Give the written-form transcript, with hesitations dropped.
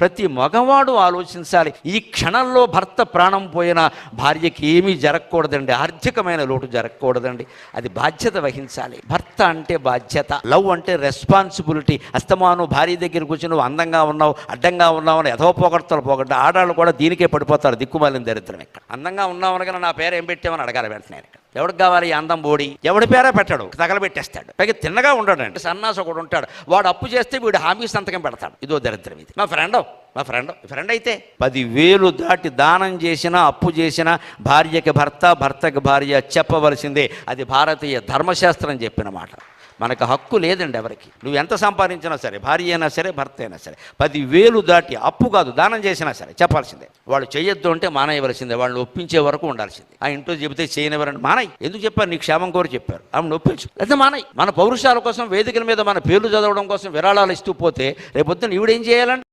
ప్రతి మగవాడు ఆలోచించాలి. ఈ క్షణంలో భర్త ప్రాణం పోయినా భార్యకి ఏమీ జరగకూడదండి, ఆర్థికమైన లోటు జరగకూడదండి. అది బాధ్యత వహించాలి. భర్త అంటే బాధ్యత, లవ్ అంటే రెస్పాన్సిబిలిటీ. అస్తమాను భార్య దగ్గర కూర్చొని నువ్వు అందంగా ఉన్నావు, అడ్డంగా ఉన్నావు అని ఎదవ పోగొడతారు. ఆడాళ్ళు కూడా దీనికే పడిపోతారు. దిక్కుమాలిన దరిద్రం. ఇక్కడ అందంగా ఉన్నావు అనగా నా పేరు ఏం పెట్టామని అడగాలి వెంటనే. ఎవరికి కావాలి ఈ అందం బోడి? ఎవడి పేరే పెట్టాడు, తగలబెట్టేస్తాడు. పైగా తిన్నగా ఉండడండి, సన్నాసి ఒకడు ఉంటాడు. వాడు అప్పు చేస్తే వీడు హామీ సంతకం పెడతాడు. ఇదో దరిద్రం ఇది. మా ఫ్రెండ్ అయితే 10,000 దాటి దానం చేసినా అప్పు చేసినా భార్యకి భర్త, భర్తకి భార్య చెప్పవలసిందే. అది భారతీయ ధర్మశాస్త్రం చెప్పిన మాట. మనకు హక్కు లేదండి ఎవరికి. నువ్వు ఎంత సంపాదించినా సరే, భార్య అయినా సరే, భర్త అయినా సరే, 10,000 దాటి అప్పు కాదు దానం చేసినా సరే చెప్పాల్సిందే. వాళ్ళు చేయొద్దు అంటే మానేయవలసిందే. వాళ్ళని ఒప్పించే వరకు ఉండాల్సిందే. ఆ ఇంట్లో చెబితే చేయనివ్వరండి, మానయ్య. ఎందుకు చెప్పారు? నీ క్షేమం కోరి చెప్పారు, ఆమె ఒప్పించు. అయితే మానయ్య. మన పౌరుషాల కోసం వేదికల మీద మన పేర్లు చదవడం కోసం విరాళాలు ఇస్తూ పోతే రేపొద్దున ఈవిడేం చేయాలండి?